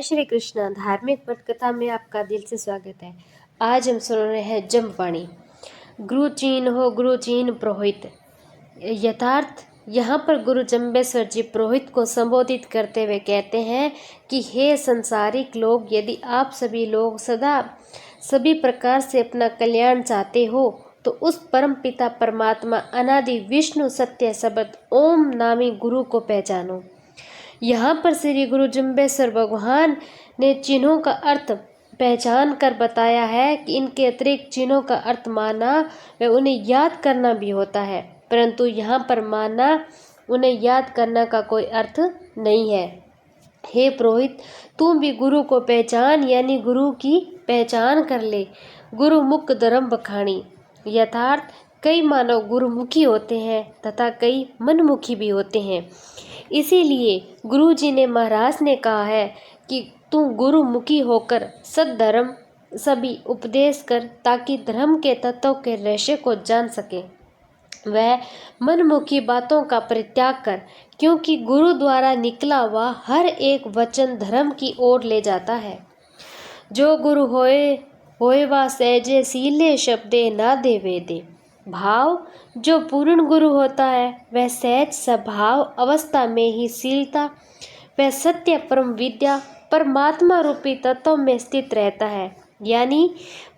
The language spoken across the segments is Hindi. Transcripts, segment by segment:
श्री कृष्णा धार्मिक पटकथा में आपका दिल से स्वागत है। आज हम सुन रहे हैं जमवाणी। गुरु चीन हो गुरु चीन पुरोहित। यथार्थ यहाँ पर गुरु जम्बेश्वर जी पुरोहित को संबोधित करते हुए कहते हैं कि हे संसारिक लोग, यदि आप सभी लोग सदा सभी प्रकार से अपना कल्याण चाहते हो तो उस परम पिता परमात्मा अनादि विष्णु सत्य शब्द ओम नामी गुरु को पहचानो। यहाँ पर श्री गुरु जम्बेश्वर भगवान ने चिन्हों का अर्थ पहचान कर बताया है कि इनके अतिरिक्त चिन्हों का अर्थ मानना व उन्हें याद करना भी होता है, परंतु यहाँ पर मानना उन्हें याद करना का कोई अर्थ नहीं है। हे पुरोहित, तुम भी गुरु को पहचान यानी गुरु की पहचान कर ले। गुरु मुख धर्म बखानी। यथार्थ कई मानव गुरुमुखी होते हैं तथा कई मनमुखी भी होते हैं। इसीलिए गुरु जी ने महाराज ने कहा है कि तू गुरुमुखी होकर सद्धर्म सभी उपदेश कर ताकि धर्म के तत्वों के रहस्य को जान सके। वह मनमुखी बातों का परित्याग कर, क्योंकि गुरु द्वारा निकला हुआ हर एक वचन धर्म की ओर ले जाता है। जो गुरु होए वा सहजे सीले शब्दे ना दे वेदे। भाव जो पूर्ण गुरु होता है वह सहज स्वभाव अवस्था में ही शीलता वह सत्य परम विद्या परमात्मा रूपी तत्व में स्थित रहता है। यानी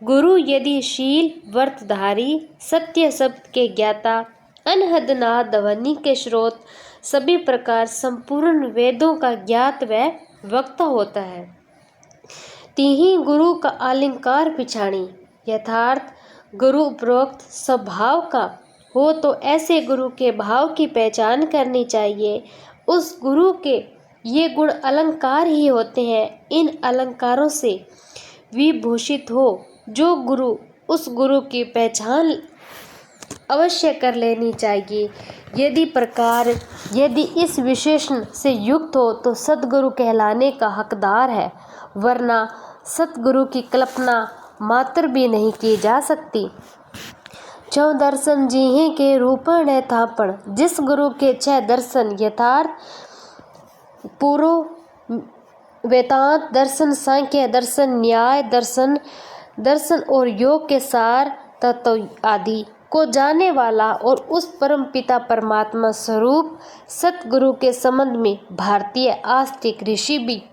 गुरु यदि शील व्रतधारी सत्य शब्द के ज्ञाता अनहद नाद ध्वनि के स्रोत सभी प्रकार संपूर्ण वेदों का ज्ञात व वक्ता होता है। तीही गुरु का अलंकार पिछाणी। यथार्थ गुरु उपरोक्त स्वभाव का हो तो ऐसे गुरु के भाव की पहचान करनी चाहिए। उस गुरु के ये गुण अलंकार ही होते हैं। इन अलंकारों से विभूषित हो जो गुरु उस गुरु की पहचान अवश्य कर लेनी चाहिए। यदि इस विशेषण से युक्त हो तो सद्गुरु कहलाने का हकदार है, वरना सतगुरु की कल्पना मात्र भी नहीं की जा सकती। चौ दर्शन जिहे के रूपण है थापण। जिस गुरु के 6 दर्शन यथार्थ पूर्व वेदांत दर्शन सांख्य दर्शन न्याय दर्शन और योग के सार तत्व आदि को जानने वाला और उस परम पिता परमात्मा स्वरूप सतगुरु के संबंध में भारतीय आस्तिक ऋषि भी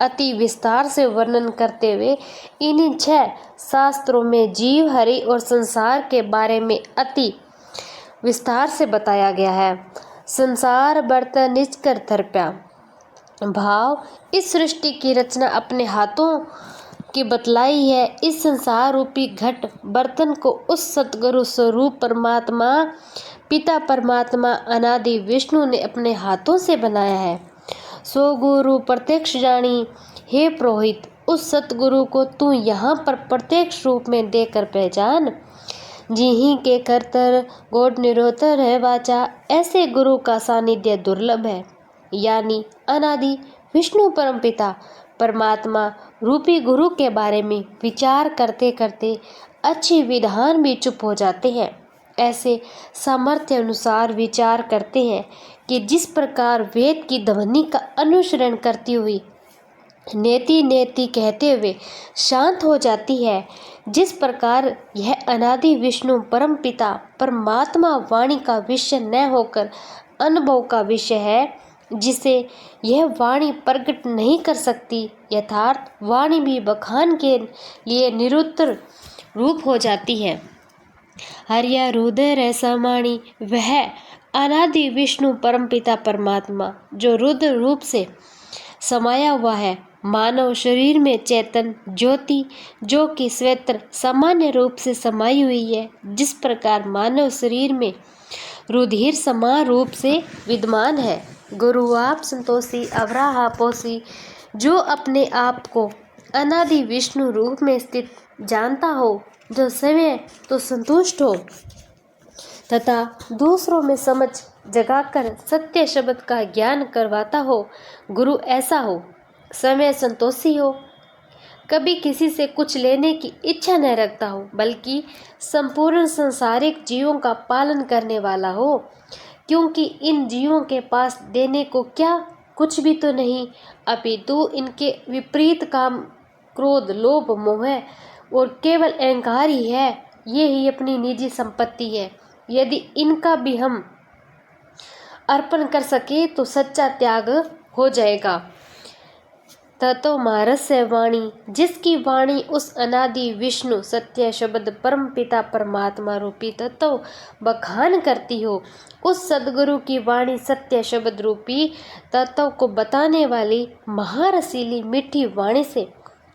अति विस्तार से वर्णन करते हुए इन्हीं 6 शास्त्रों में जीव हरि और संसार के बारे में अति विस्तार से बताया गया है। संसार बर्तन निज कर थरप्या। भाव इस सृष्टि की रचना अपने हाथों की बतलाई है। इस संसार रूपी घट बर्तन को उस सतगुरु स्वरूप परमात्मा पिता परमात्मा अनादि विष्णु ने अपने हाथों से बनाया है। सो गुरु प्रत्यक्ष जानी। हे पुरोहित, उस सतगुरु को तू यहाँ पर प्रत्यक्ष रूप में देकर पहचान। जिही के करतर गोड निरोतर है वाचा। ऐसे गुरु का सानिध्य दुर्लभ है। यानी अनादि विष्णु परम पिता परमात्मा रूपी गुरु के बारे में विचार करते करते अच्छी विधान भी चुप हो जाते हैं। ऐसे सामर्थ्य अनुसार विचार करते हैं कि जिस प्रकार वेद की ध्वनि का अनुसरण करती हुई नेति नेति कहते हुए शांत हो जाती है, जिस प्रकार यह अनादि विष्णु परम पिता परमात्मा वाणी का विषय न होकर अनुभव का विषय है, जिसे यह वाणी प्रकट नहीं कर सकती, यथार्थ वाणी भी बखान के लिए निरुत्तर रूप हो जाती है। हरिया रुद्र ऐसा माणी वह अनादि विष्णु परमपिता परमात्मा जो रुद्र रूप से समाया हुआ है, मानव शरीर में चेतन ज्योति जो कि स्वेत्र सामान्य रूप से समाई हुई है। जिस प्रकार मानव शरीर में रुधिर समान रूप से विद्यमान है। गुरु आप संतोषी अवराहा पोषी जो अपने आप को अनादि विष्णु रूप में स्थित जानता हो, जो समय तो संतुष्ट हो तथा दूसरों में समझ जगाकर सत्य शब्द का ज्ञान करवाता हो। गुरु ऐसा हो, समय संतोषी हो, कभी किसी से कुछ लेने की इच्छा न रखता हो, बल्कि संपूर्ण संसारिक जीवों का पालन करने वाला हो, क्योंकि इन जीवों के पास देने को क्या कुछ भी तो नहीं, अपितु इनके विपरीत काम, क्रोध, लोभ, मोह और केवल अहंकार ही है। ये ही अपनी निजी संपत्ति है। यदि इनका भी हम अर्पण कर सके तो सच्चा त्याग हो जाएगा। ततो मारस्य वाणी, जिसकी वाणी उस अनादि विष्णु सत्य शब्द परम पिता परमात्मा रूपी तत्व बखान करती हो, उस सदगुरु की वाणी सत्य शब्द रूपी तत्व को बताने वाली महारसीली मीठी वाणी से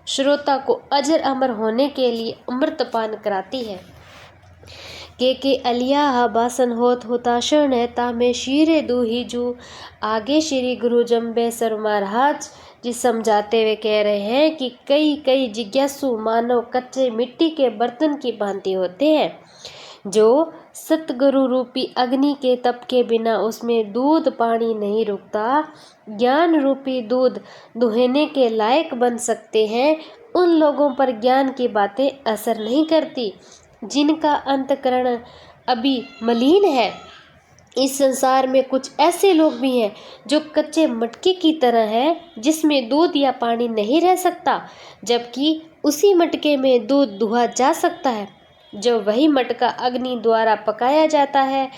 श्रोता को अजर अमर होने के लिए अमृतपान कराती है। के अलिया बासन होत हुताशरण है में शीरे दूही जू। आगे श्री गुरु जम्बेसर महाराज जी समझाते हुए कह रहे हैं कि कई जिज्ञासु मानव कच्चे मिट्टी के बर्तन की भांति होते हैं, जो सतगुरु रूपी अग्नि के तप के बिना उसमें दूध पानी नहीं रुकता, ज्ञान रूपी दूध दुहने के लायक बन सकते हैं। उन लोगों पर ज्ञान की बातें असर नहीं करती जिनका अंतकरण अभी मलिन है। इस संसार में कुछ ऐसे लोग भी हैं जो कच्चे मटके की तरह हैं, जिसमें दूध या पानी नहीं रह सकता, जबकि उसी मटके में दूध दुहा जा सकता है। जो वही मटका अग्नि द्वारा पकाया जाता है,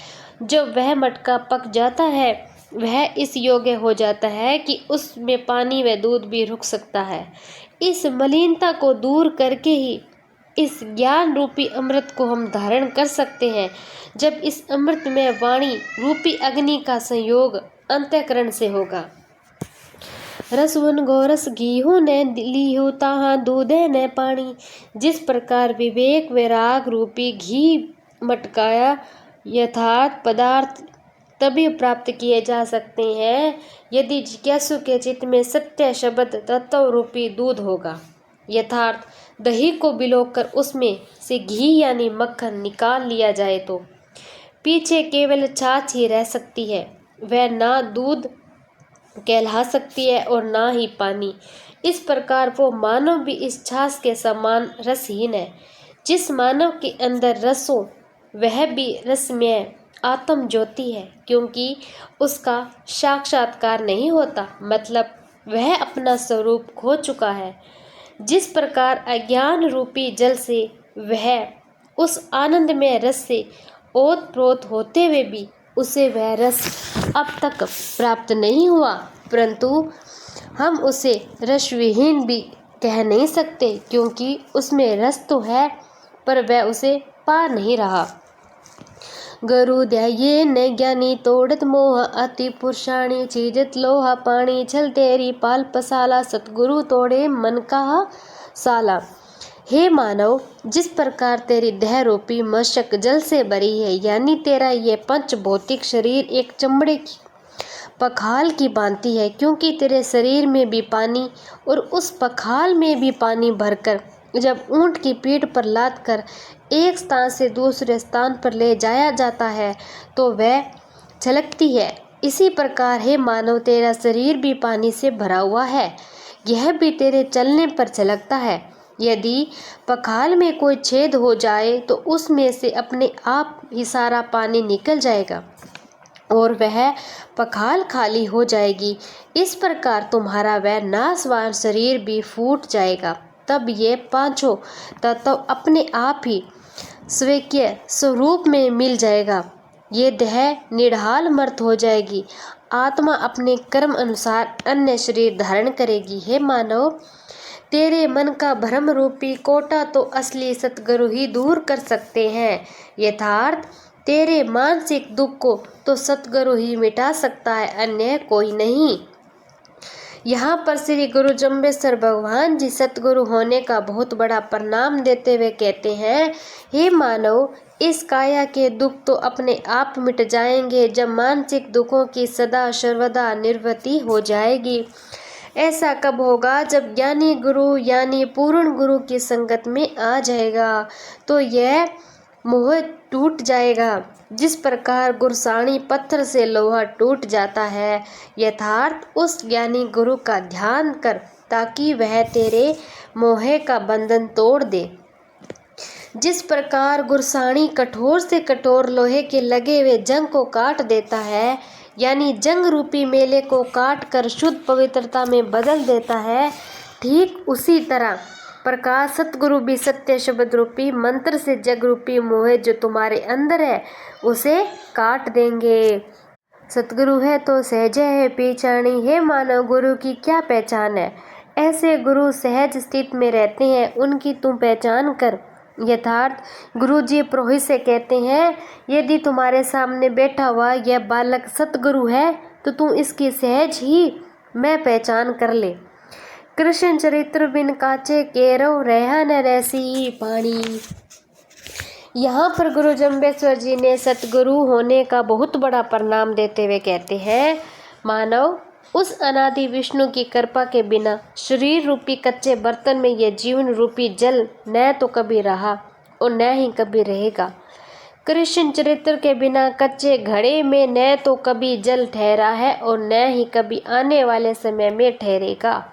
जब वह मटका पक जाता है, वह इस योग्य हो जाता है कि उसमें पानी व दूध भी रुक सकता है। इस मलिनता को दूर करके ही इस ज्ञान रूपी अमृत को हम धारण कर सकते हैं। जब इस अमृत में वाणी रूपी अग्नि का संयोग अंतःकरण से होगा। रसवन गोरस घीहू ने लीहू ताहा दूधे न पानी। जिस प्रकार विवेक वैराग रूपी घी मटकाया यथार्थ पदार्थ तभी प्राप्त किए जा सकते हैं यदि जिज्ञासु के चित्त में सत्य शब्द तत्व रूपी दूध होगा। यथार्थ दही को बिलोकर उसमें से घी यानी मक्खन निकाल लिया जाए तो पीछे केवल छाछ ही रह सकती है। वह ना दूध कहला सकती है और ना ही पानी। इस प्रकार वो मानव भी इस छाछ के समान रसहीन है। जिस मानव के अंदर रसों वह भी रसमय आत्म ज्योति है, क्योंकि उसका साक्षात्कार नहीं होता, मतलब वह अपना स्वरूप खो चुका है। जिस प्रकार अज्ञान रूपी जल से वह उस आनंद में रस से ओतप्रोत होते हुए भी उसे वह रस अब तक प्राप्त नहीं हुआ, परंतु हम उसे रसविहीन भी कह नहीं सकते, क्योंकि उसमें रस तो है पर वह उसे पा नहीं रहा। गरुद्याये न ज्ञानी तोड़त मोह अति पुरुषाणी चीजत लोहा पानी छल तेरी पाल पसाला सतगुरु तोड़े मन का साला। हे मानव, जिस प्रकार तेरी देह रूपी मशक जल से भरी है, यानी तेरा ये पंच भौतिक शरीर एक चमड़े की पखाल की भांति है, क्योंकि तेरे शरीर में भी पानी और उस पखाल में भी पानी भरकर जब ऊंट की पीठ पर लाद कर एक स्थान से दूसरे स्थान पर ले जाया जाता है तो वह छलकती है। इसी प्रकार हे मानव, तेरा शरीर भी पानी से भरा हुआ है, यह भी तेरे चलने पर छलकता है। यदि पखाल में कोई छेद हो जाए तो उसमें से अपने आप ही सारा पानी निकल जाएगा और वह पखाल खाली हो जाएगी। इस प्रकार तुम्हारा वह नाशवान शरीर भी फूट जाएगा। तब ये पांचों तत्व अपने आप ही स्वीय स्वरूप में मिल जाएगा। ये देह निढाल मर्त हो जाएगी। आत्मा अपने कर्म अनुसार अन्य शरीर धारण करेगी। हे मानव, तेरे मन का भ्रम रूपी कोटा तो असली सतगुरु ही दूर कर सकते हैं। यथार्थ तेरे मानसिक दुख को तो सतगुरु ही मिटा सकता है, अन्य कोई नहीं। यहाँ पर श्री गुरु जम्बेसर भगवान जी सतगुरु होने का बहुत बड़ा प्रणाम देते हुए कहते हैं, हे मानव, इस काया के दुख तो अपने आप मिट जाएंगे जब मानसिक दुखों की सदा सर्वदा निवृत्ति हो जाएगी। ऐसा कब होगा? जब ज्ञानी गुरु यानी पूर्ण गुरु की संगत में आ जाएगा तो यह मोह टूट जाएगा। जिस प्रकार गुरसाणी पत्थर से लोहा टूट जाता है, यथार्थ उस ज्ञानी गुरु का ध्यान कर ताकि वह तेरे मोह का बंधन तोड़ दे। जिस प्रकार गुरसाणी कठोर से कठोर लोहे के लगे हुए जंग को काट देता है, यानी जंग रूपी मेले को काट कर शुद्ध पवित्रता में बदल देता है, ठीक उसी तरह प्रकाश सतगुरु भी सत्य शब्द रूपी मंत्र से जग रूपी मोह जो तुम्हारे अंदर है उसे काट देंगे। सतगुरु है तो सहज है पहचानी, है मानव गुरु की क्या पहचान है। ऐसे गुरु सहज स्थिति में रहते हैं, उनकी तुम पहचान कर। यथार्थ गुरु जी पुरोहित से कहते हैं, यदि तुम्हारे सामने बैठा हुआ यह बालक सतगुरु है तो तुम इसकी सहज ही मैं पहचान कर ले। कृष्ण चरित्र बिन काचे केरव रहा न रैसी पानी। यहाँ पर गुरु जम्बेश्वर जी ने सतगुरु होने का बहुत बड़ा परिणाम देते हुए कहते हैं, मानव उस अनादि विष्णु की कृपा के बिना शरीर रूपी कच्चे बर्तन में यह जीवन रूपी जल न तो कभी रहा और न ही कभी रहेगा। कृष्ण चरित्र के बिना कच्चे घड़े में न तो कभी जल ठहरा है और न ही कभी आने वाले समय में ठहरेगा।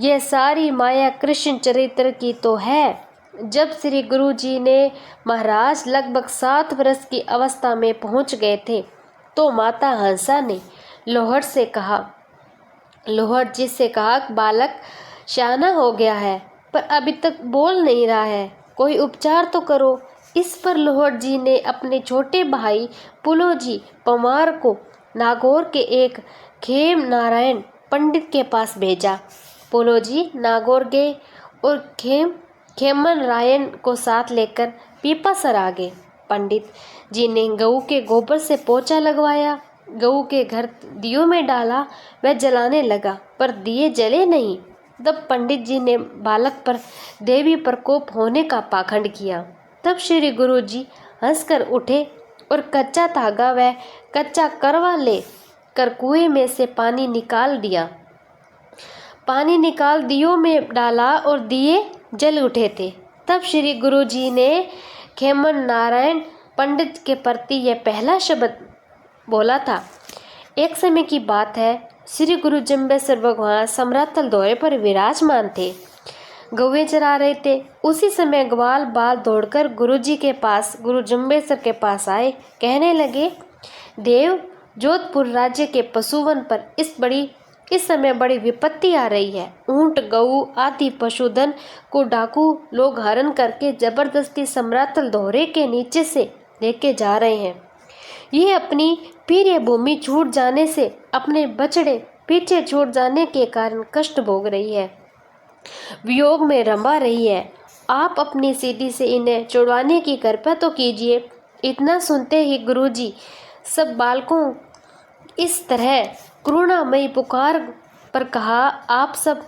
यह सारी माया कृष्ण चरित्र की तो है। जब श्री गुरु जी ने महाराज लगभग 7 वर्ष की अवस्था में पहुंच गए थे तो माता हंसा ने लोहड़ जी से कहा, बालक शाना हो गया है पर अभी तक बोल नहीं रहा है, कोई उपचार तो करो। इस पर लोहड़ जी ने अपने छोटे भाई पुलोजी पवार को नागौर के एक खेम नारायण पंडित के पास भेजा। पुलोजी नागौर गए और खेमन रायन को साथ लेकर पीपासर आ गए। पंडित जी ने गऊ के गोबर से पोछा लगवाया, गऊ के घर दियों में डाला, वह जलाने लगा पर दिए जले नहीं। तब पंडित जी ने बालक पर देवी प्रकोप होने का पाखंड किया। तब श्री गुरु जी हंसकर उठे और कच्चा धागा व कच्चा करवा ले कर कुएं में से पानी निकाल दियों में डाला और दिए जल उठे थे। तब श्री गुरु जी ने खेमन नारायण पंडित के प्रति यह पहला शब्द बोला था। एक समय की बात है, श्री गुरु जम्बेश्वर भगवान समरातल दौरे पर विराजमान थे, गौएं चरा रहे थे। उसी समय ग्वाल बाल दौड़कर गुरु जम्बेश्वर के पास आए, कहने लगे, देव जोधपुर राज्य के पशुवन पर इस समय बड़ी विपत्ति आ रही है। ऊंट गऊ आदि पशुधन को डाकू लोग हरण करके जबरदस्ती समरातल दोहरे के नीचे से लेके जा रहे हैं। ये अपनी प्रिय भूमि छूट जाने से, अपने बछड़े पीछे छूट जाने के कारण कष्ट भोग रही है, वियोग में रंभा रही है। आप अपनी सीधी से इन्हें छुड़वाने की कृपा तो कीजिए। इतना सुनते ही गुरुजी सब बालकों इस तरह करुणामयी पुकार पर कहा, आप सब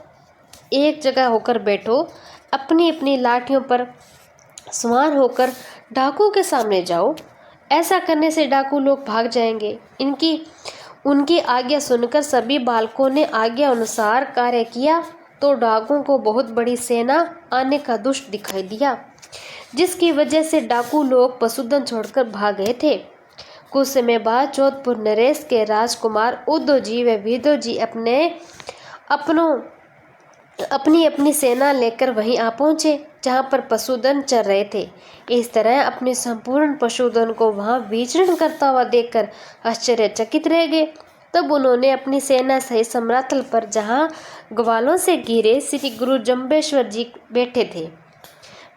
एक जगह होकर बैठो, अपनी अपनी लाठियों पर सवार होकर डाकू के सामने जाओ। ऐसा करने से डाकू लोग भाग जाएंगे। उनकी आज्ञा सुनकर सभी बालकों ने आज्ञा अनुसार कार्य किया तो डाकुओं को बहुत बड़ी सेना आने का दुष्ट दिखाई दिया, जिसकी वजह से डाकू लोग पशुधन छोड़कर भाग गए थे। कुछ समय बाद जोधपुर नरेश के राजकुमार उद्धव जी व विदो जी अपनी सेना लेकर वहीं आ पहुंचे जहां पर पशुधन चर रहे थे। इस तरह अपने संपूर्ण पशुधन को वहां विचरण करता हुआ देखकर आश्चर्यचकित रह गए। तब उन्होंने अपनी सेना सहित समरातल पर जहां ग्वालों से घिरे श्री गुरु जम्बेश्वर जी बैठे थे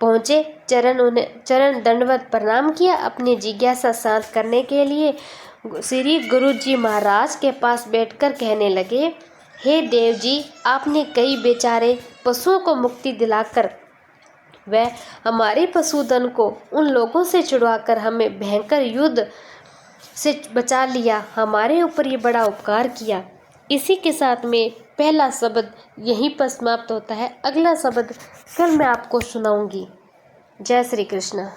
पहुँचे। चरण दंडवत प्रणाम किया। अपनी जिज्ञासा शांत करने के लिए श्री गुरु जी महाराज के पास बैठकर कहने लगे, हे देव जी, आपने कई बेचारे पशुओं को मुक्ति दिलाकर व हमारे पशुधन को उन लोगों से छुड़वाकर हमें भयंकर युद्ध से बचा लिया। हमारे ऊपर ये बड़ा उपकार किया। इसी के साथ में पहला शब्द यहीं पर समाप्त होता है। अगला शब्द कल मैं आपको सुनाऊंगी। जय श्री कृष्ण।